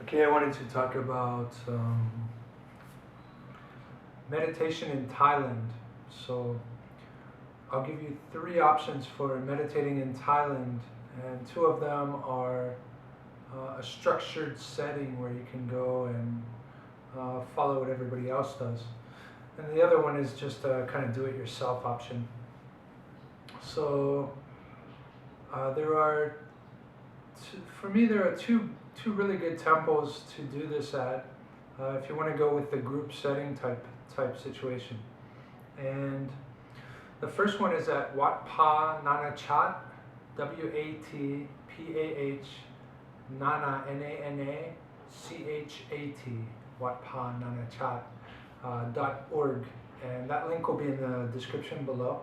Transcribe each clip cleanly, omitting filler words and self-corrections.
Okay, I wanted to talk about meditation in Thailand. So I'll give you three options for meditating in Thailand, and two of them are a structured setting where you can go and follow what everybody else does. And the other one is just a kind of do-it-yourself option. So for me, there are two really good temples to do this at. If you want to go with the group setting type situation. And the first one is at Wat Nanachat, Watpah, Nana Nanachat, watpananachat.org, and that link will be in the description below.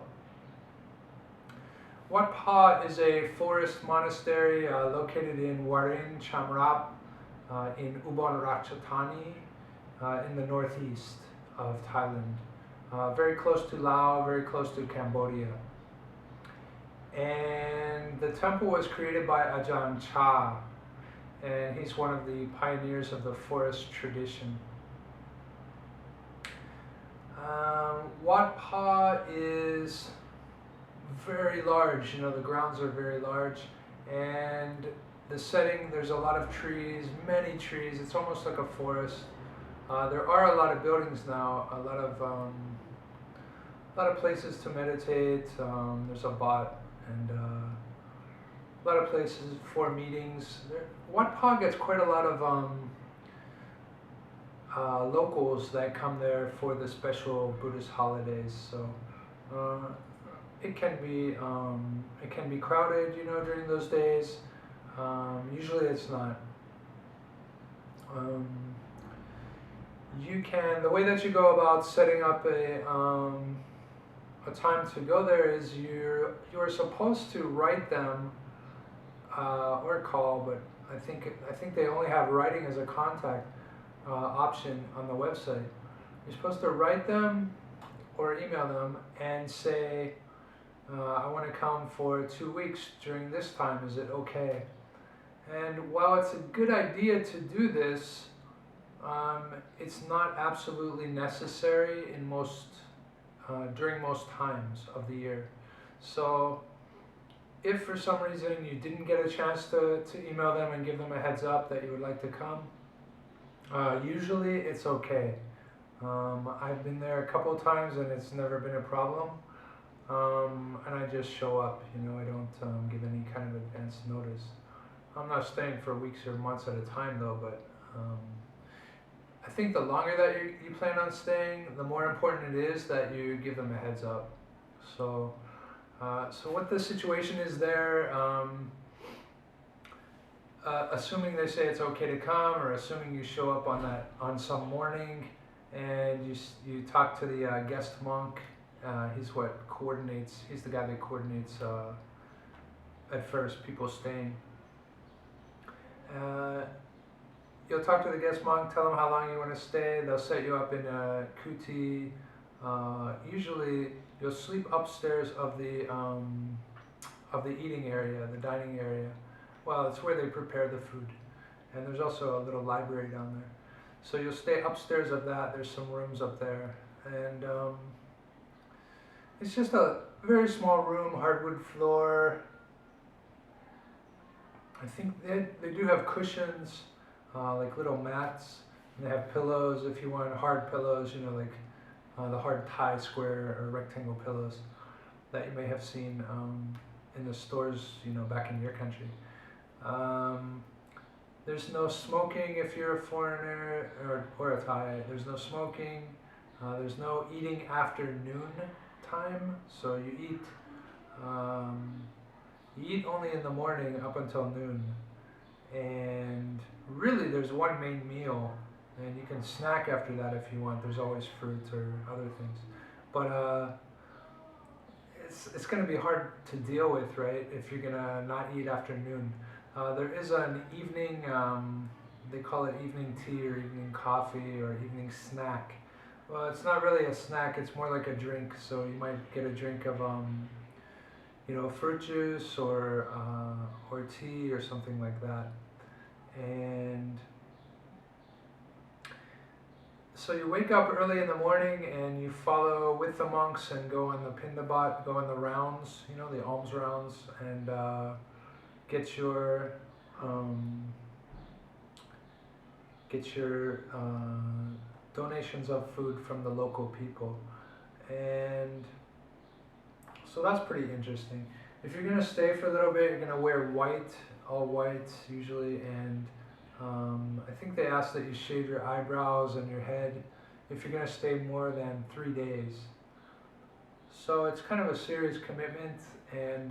Wat Pa is a forest monastery located in Warin Chamrap in Ubon Ratchathani in the northeast of Thailand. Very close to Laos, very close to Cambodia. And the temple was created by Ajahn Chah, and he's one of the pioneers of the forest tradition. Wat Pa is very large, the grounds are very large, and the setting, there's a lot of trees, many trees, it's almost like a forest. There are a lot of buildings now, a lot of places to meditate. There's a bot and a lot of places for meetings. Wat Pa gets quite a lot of locals that come there for the special Buddhist holidays. So it can be crowded, during those days. Usually it's not. The way that you go about setting up a time to go there is you're supposed to write them or call, but I think they only have writing as a contact option on the website. You're supposed to write them or email them and say, I want to come for 2 weeks during this time, is it okay? And while it's a good idea to do this, it's not absolutely necessary during most times of the year. So if for some reason you didn't get a chance to email them and give them a heads up that you would like to come, usually it's okay. I've been there a couple of times and it's never been a problem. And I just show up, I don't give any kind of advance notice. I'm not staying for weeks or months at a time though, but I think the longer that you plan on staying, the more important it is that you give them a heads up. So what the situation is there, assuming they say it's okay to come, or assuming you show up on some morning, and you talk to the guest monk. He's the guy that coordinates at first people staying. You'll talk to the guest monk, tell them how long you want to stay. They'll set you up in a kuti. Usually, you'll sleep upstairs of the eating area, the dining area. Well, it's where they prepare the food, and there's also a little library down there. So you'll stay upstairs of that. There's some rooms up there, and it's just a very small room, hardwood floor. I think they do have cushions. Like little mats, and they have pillows if you want hard pillows, like the hard Thai square or rectangle pillows that you may have seen in the stores, back in your country. There's no smoking if you're a foreigner or a Thai. There's no smoking. There's no eating after noon time, so you eat only in the morning up until noon. And really there's one main meal, and you can snack after that if you want. There's always fruit or other things, but it's going to be hard to deal with, right, if you're going to not eat after noon. There is an evening, they call it evening tea or evening coffee or evening snack. Well, it's not really a snack, it's more like a drink. So you might get a drink of fruit juice or tea or something like that. And So you wake up early in the morning and you follow with the monks and go on the pindabat, go on the rounds, you know, the alms rounds, and get your um, donations of food from the local people. And so that's pretty interesting. If you're gonna stay for a little bit, you're gonna wear white, all white usually, and I think they ask that you shave your eyebrows and your head if you're gonna stay more than 3 days. So it's kind of a serious commitment, and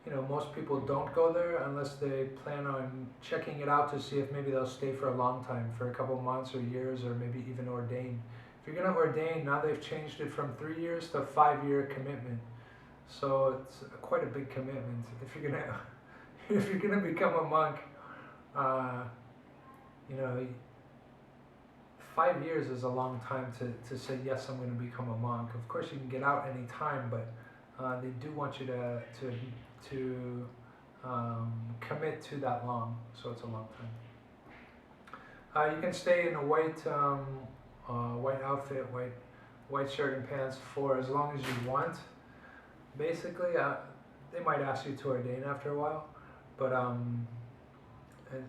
you know, most people don't go there unless they plan on checking it out to see if maybe they'll stay for a long time, for a couple months or years, or maybe even ordain. If you're gonna ordain, now they've changed it from 3 years to 5-year commitment. So it's quite a big commitment. If you're gonna, if you're gonna become a monk, you know, 5 years is a long time to say, yes, I'm gonna become a monk. Of course you can get out any time, but they do want you to commit to that long, so it's a long time. You can stay in a white white outfit, white shirt and pants for as long as you want. Basically, they might ask you to ordain after a while, but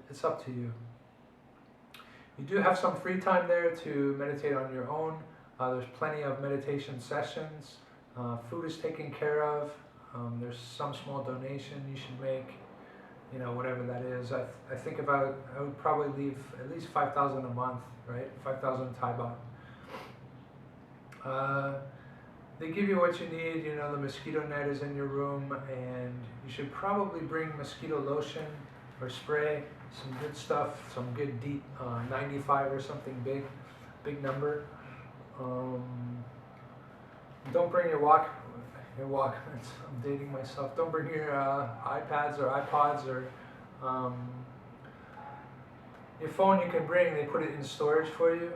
it's up to you. You do have some free time there to meditate on your own. There's plenty of meditation sessions. Food is taken care of. There's some small donation you should make, you know, whatever that is. I think if I would probably leave at least 5,000 a month, right? 5,000 Thai baht. They give you what you need, you know, the mosquito net is in your room, and you should probably bring mosquito lotion or spray, some good stuff, some good deep, 95 or something big number. Don't bring your Walkmans, I'm dating myself. Don't bring your iPads or iPods or your phone you can bring, they put it in storage for you.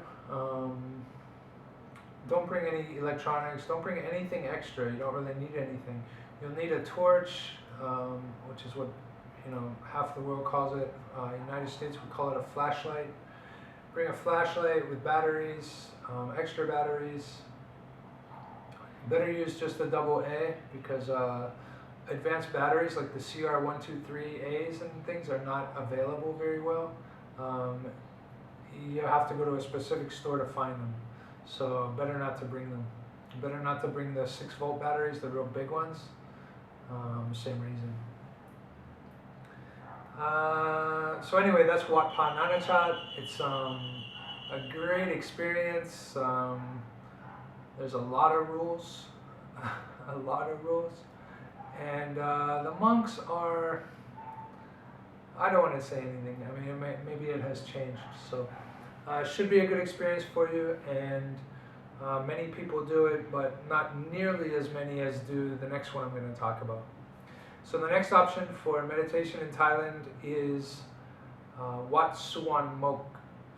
Don't bring any electronics, don't bring anything extra, you don't really need anything. You'll need a torch, which is what, you know, half the world calls it. United States we call it a flashlight. Bring a flashlight with batteries, extra batteries. Better use just the AA because advanced batteries like the CR123As and things are not available very well. You have to go to a specific store to find them. So better not to bring them. Better not to bring the 6-volt batteries, the real big ones. Same reason. So anyway, that's Wat Suan. It's a great experience. There's a lot of rules, a lot of rules, and the monks are, I don't want to say anything, I mean, maybe it has changed, so it should be a good experience for you, and many people do it, but not nearly as many as do the next one I'm going to talk about. So the next option for meditation in Thailand is Wat Suan Mokkh,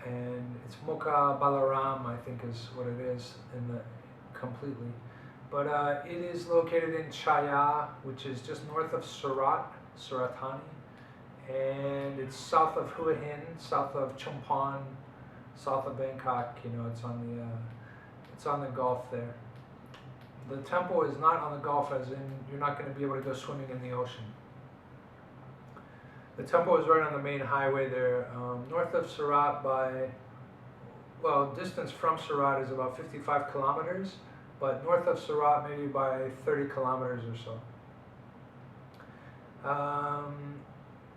and it's Mokkha Balaram, I think is what it is in the completely, but it is located in Chaya, which is just north of Suratani, and it's south of Hua Hin, south of Chumphon, south of Bangkok. You know, it's on the Gulf there. The temple is not on the Gulf, as in you're not going to be able to go swimming in the ocean. The temple is right on the main highway there, north of Surat by, well, distance from Surat is about 55 kilometers, but north of Surat maybe by 30 kilometers or so.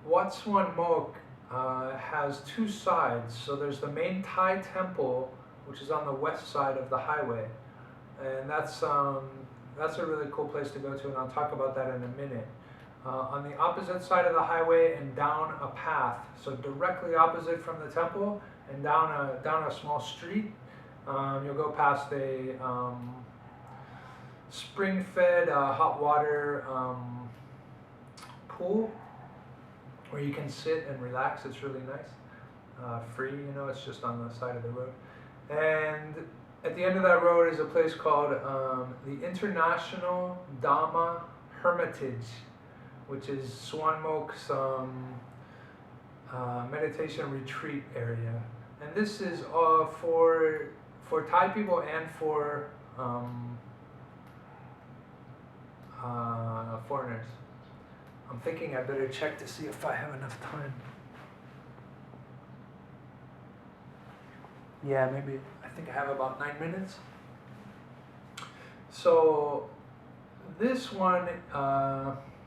Wat Suan Mokkh has 2 sides. So there's the main Thai temple, which is on the west side of the highway, and that's a really cool place to go to, and I'll talk about that in a minute. On the opposite side of the highway and down a path, so directly opposite from the temple and down a small street, you'll go past a spring-fed hot water pool where you can sit and relax. It's really nice, free, you know, it's just on the side of the road. And at the end of that road is a place called the International Dhamma Hermitage, which is Suan Mokkh's meditation retreat area. and this is for Thai people and for foreigners. I'm thinking I better check to see if I have enough time. Yeah, maybe. I think I have about 9 minutes. So this one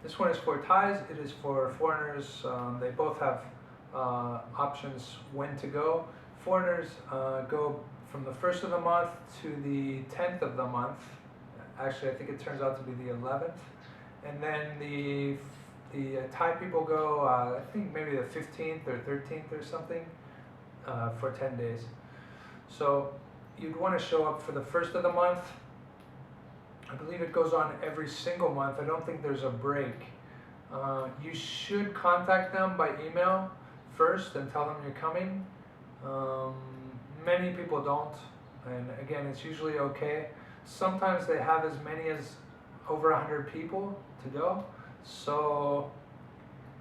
is for Thais. It is for foreigners. They both have options when to go. Foreigners go from the 1st of the month to the 10th of the month. Actually, I think it turns out to be the 11th. And then the Thai people go, I think maybe the 15th or 13th or something, for 10 days. So you'd want to show up for the 1st of the month. I believe it goes on every single month. I don't think there's a break. You should contact them by email first and tell them you're coming. Many people don't, and again, it's usually okay. Sometimes they have as many as over 100 people to go, so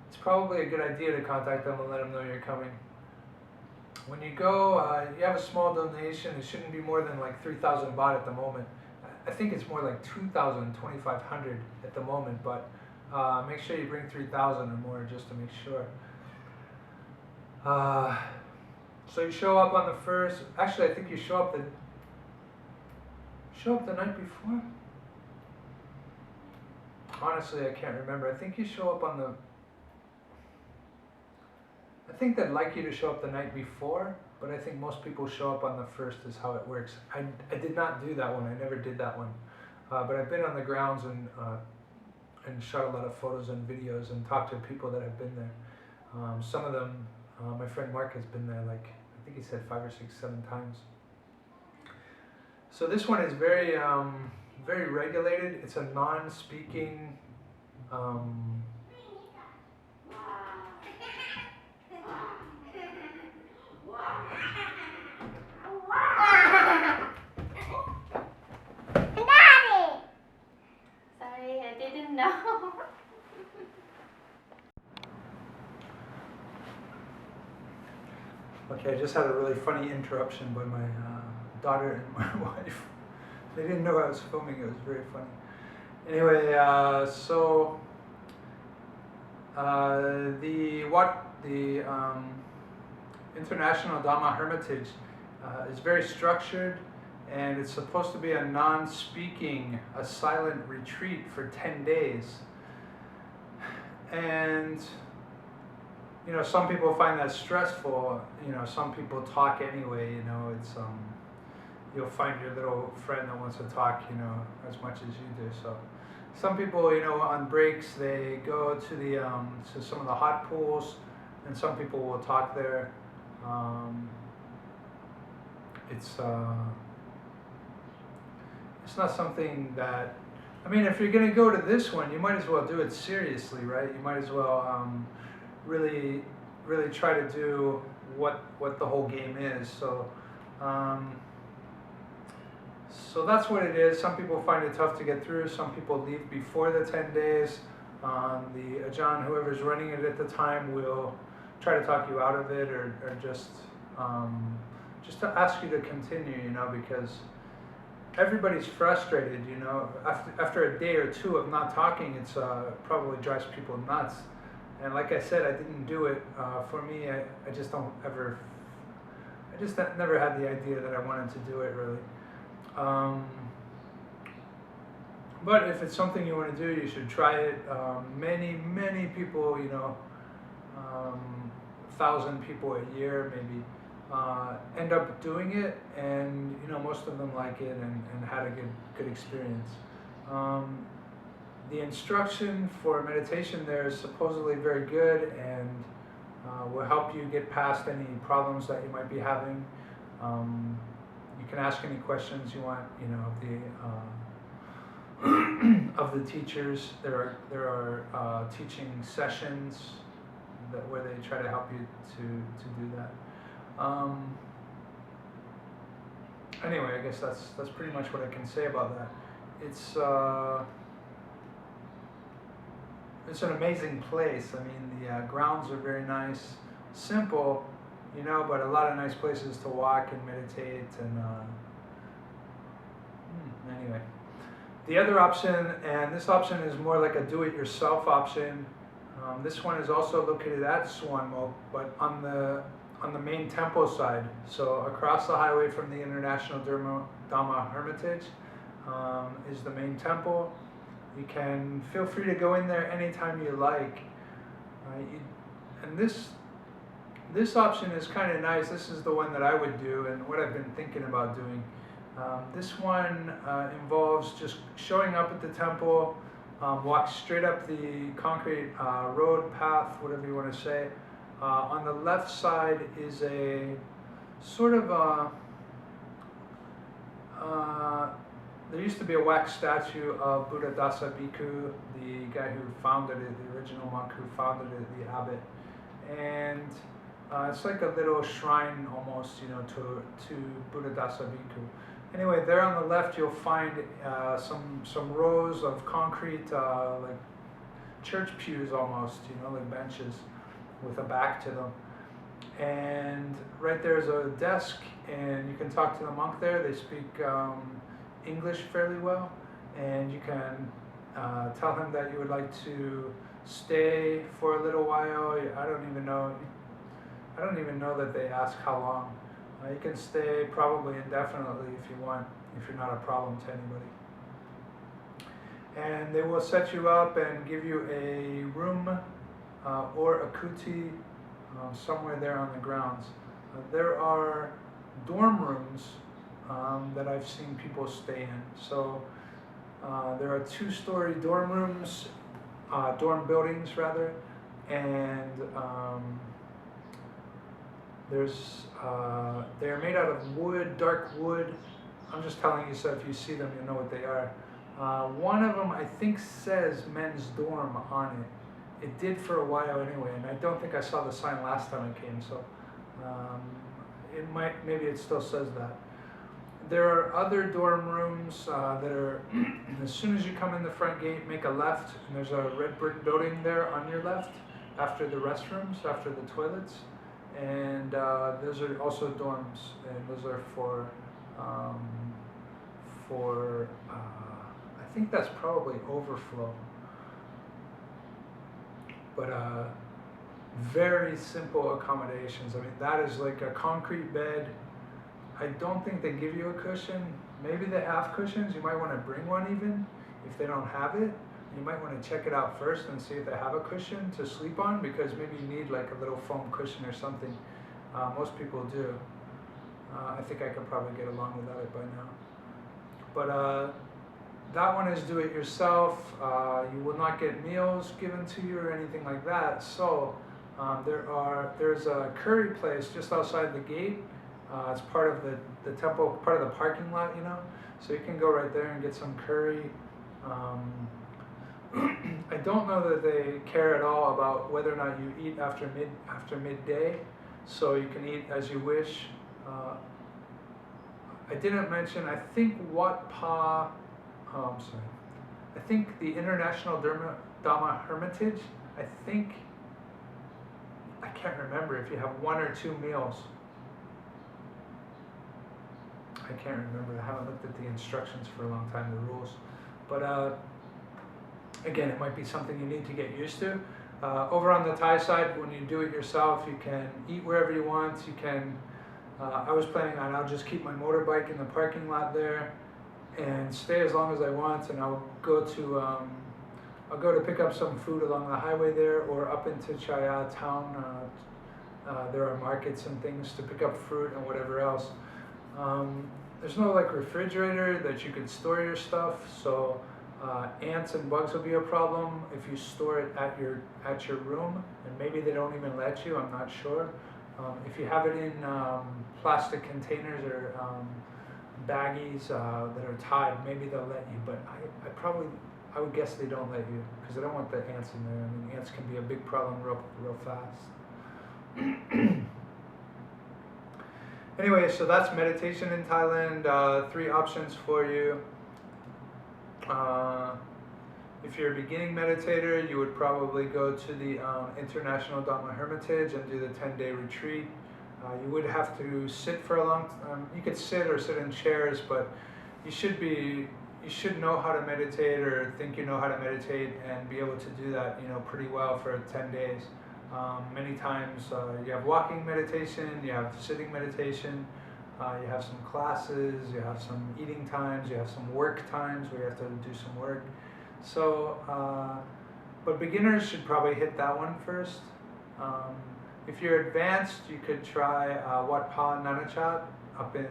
it's probably a good idea to contact them and let them know you're coming. When you go, you have a small donation. It shouldn't be more than like 3,000 baht at the moment. I think it's more like 2,000, 2,500 at the moment, but make sure you bring 3,000 or more just to make sure. So you show up on the 1st. Actually, I think you show up the night before. Honestly, I can't remember. I think you show up on the. I think they'd like you to show up the night before, but I think most people show up on the 1st is how it works. I did not do that one. I never did that one, but I've been on the grounds and shot a lot of photos and videos and talked to people that have been there. Some of them, my friend Mark has been there like, I think he said 5 or 6, 7 times. So this one is very, very regulated. It's a non-speaking, Sorry, I didn't know. Okay, I just had a really funny interruption by my daughter and my wife. They didn't know I was filming. It was very funny. Anyway, so the International Dharma Hermitage is very structured, and it's supposed to be a non-speaking, a silent retreat for 10 days. And you know, some people find that stressful. You know, some people talk anyway. You know, it's you'll find your little friend that wants to talk, you know, as much as you do. So some people, you know, on breaks they go to the to some of the hot pools, and some people will talk there. It's not something that, I mean, if you're gonna go to this one, you might as well do it seriously, right? You might as well really try to do what the whole game is. So so that's what it is. Some people find it tough to get through. Some people leave before the 10 days. The Ajahn, whoever's running it at the time, will try to talk you out of it, or just to ask you to continue, you know, because everybody's frustrated, you know. After a day or two of not talking, it's probably drives people nuts. And like I said, I didn't do it. For me, I just don't ever, I just never had the idea that I wanted to do it, really. But if it's something you want to do, you should try it. Many people, you know, 1,000 people a year maybe, end up doing it, and you know, most of them like it and had a good experience. The instruction for meditation there is supposedly very good, and will help you get past any problems that you might be having. You can ask any questions you want, you know, of the teachers. There are teaching sessions where they try to help you to do that. Anyway, I guess that's pretty much what I can say about that. It's an amazing place. I mean, the grounds are very nice, simple, you know, but a lot of nice places to walk and meditate and anyway. The other option, and this option is more like a do-it-yourself option. This one is also located at Suan Mokkh, but on the main temple side. So across the highway from the International Dhamma Hermitage is the main temple. You can feel free to go in there anytime you like. And this option is kind of nice. This is the one that I would do and what I've been thinking about doing. This one involves just showing up at the temple, walk straight up the concrete road, path, whatever you want to say. On the left side is a sort of there used to be a wax statue of Buddhadasa Bhikkhu, the guy who founded it, the original monk who founded it, the abbot. And it's like a little shrine almost, you know, to Buddhadasa Bhikkhu. Anyway, there on the left you'll find some rows of concrete, like church pews almost, you know, like benches with a back to them. And right there's a desk, and you can talk to the monk there. They speak English fairly well, and you can tell him that you would like to stay for a little while. I don't even know that they ask how long. You can stay probably indefinitely if you want, if you're not a problem to anybody. And they will set you up and give you a room or a kuti somewhere there on the grounds. There are dorm rooms that I've seen people stay in. So there are 2-story dorm rooms, dorm buildings rather, and they're made out of wood, dark wood. I'm just telling you so if you see them, you know what they are. One of them I think says men's dorm on it. It did for a while anyway, and I don't think I saw the sign last time I came, so maybe it still says that. There are other dorm rooms that are, as soon as you come in the front gate, make a left, and there's a red brick building there on your left, after the restrooms, after the toilets. And those are also dorms, and those are for I think that's probably overflow. But very simple accommodations. I mean, that is like a concrete bed. I don't think they give you a cushion. Maybe they have cushions. You might want to bring one even if they don't have it. You might want to check it out first and see if they have a cushion to sleep on, because maybe you need like a little foam cushion or something. Most people do. I think I could probably get along without it by now. But that one is do it yourself. You will not get meals given to you or anything like that. So there's a curry place just outside the gate. It's part of the temple, part of the parking lot, you know. So you can go right there and get some curry. I don't know that they care at all about whether or not you eat after midday, so you can eat as you wish. I didn't mention, I think I think the International Dhamma Hermitage, I can't remember if you have 1 or 2 meals. I can't remember, I haven't looked at the instructions for a long time, the rules. But again, it might be something you need to get used to. Over on the Thai side, when you do it yourself, you can eat wherever you want. You can, I was planning on, I'll just keep my motorbike in the parking lot there and stay as long as I want, and I'll go to pick up some food along the highway there or up into Chaya town. There are markets and things to pick up fruit and whatever else. There's no like refrigerator that you could store your stuff, so ants and bugs will be a problem if you store it at your room, and maybe they don't even let you, I'm not sure. If you have it in plastic containers or baggies that are tied, maybe they'll let you, but I would guess they don't let you, because they don't want the ants in there. I mean, ants can be a big problem real fast. Anyway, so that's meditation in Thailand. 3 options for you. If you're a beginning meditator, you would probably go to the International Dhamma Hermitage and do the 10-day retreat. You would have to sit for a long time. You could sit or sit in chairs, but you should know how to meditate or think you know how to meditate and be able to do that, pretty well for 10 days. Many times you have walking meditation, you have sitting meditation, you have some classes, you have some eating times, you have some work times where you have to do some work. So, but beginners should probably hit that one first. If you're advanced, you could try Wat Suan Mokkh up in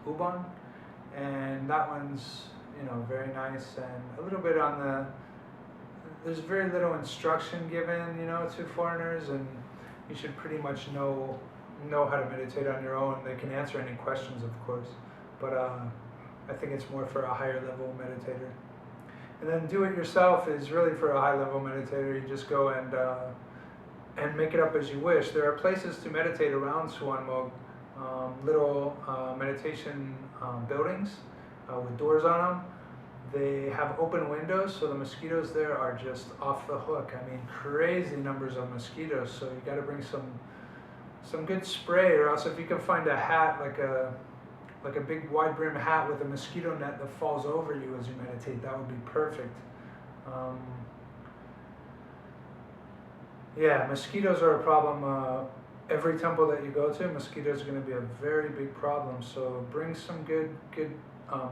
Ubon, and that one's very nice and a little bit on the. There's very little instruction given, to foreigners, and you should pretty much know how to meditate on your own. They can answer any questions, of course, but I think it's more for a higher level meditator. And then do it yourself is really for a high level meditator. You just go and make it up as you wish. There are places to meditate around Suan Mokkh, little meditation buildings with doors on them. They have open windows, so the mosquitoes there are just off the hook. I mean, crazy numbers of mosquitoes. So you got to bring some good spray, or else if you can find a hat like a big wide brim hat with a mosquito net that falls over you as you meditate, that would be perfect. Yeah, mosquitoes are a problem. Every temple that you go to, mosquitoes are going to be a very big problem. So bring some good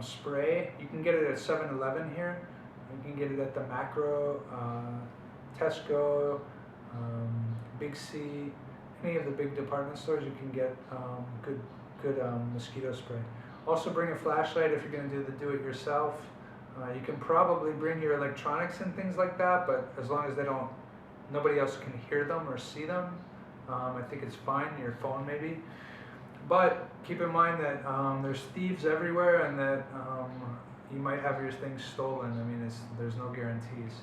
spray. You can get it at 7-Eleven here. You can get it at the Macro, Tesco, Big C, any of the big department stores. You can get good mosquito spray. Also bring a flashlight if you're going to do the do-it-yourself. You can probably bring your electronics and things like that, but as long as nobody else can hear them or see them, I think it's fine. Your phone maybe. But keep in mind that there's thieves everywhere, and that you might have your things stolen. I mean, there's no guarantees.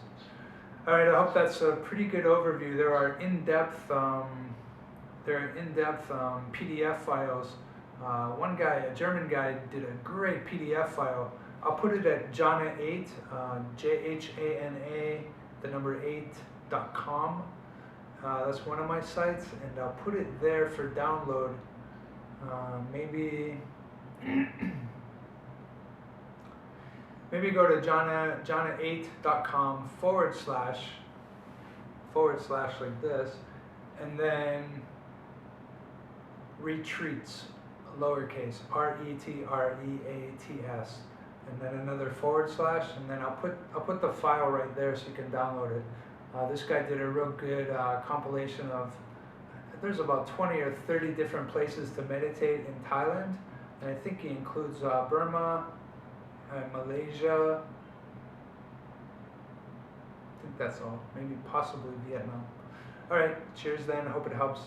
All right, I hope that's a pretty good overview. There are in-depth PDF files. One guy, a German guy, did a great PDF file. I'll put it at Jhana8, JHANA, the number 8.com. That's one of my sites, and I'll put it there for download. Maybe go to jhana8.com / like this, and then retreats, lowercase, RETREATS, and then another / and then I'll put the file right there so you can download it. This guy did a real good compilation of. There's about 20 or 30 different places to meditate in Thailand, and I think he includes Burma, Malaysia. I think that's all. Maybe possibly Vietnam. All right, cheers then. Hope it helps.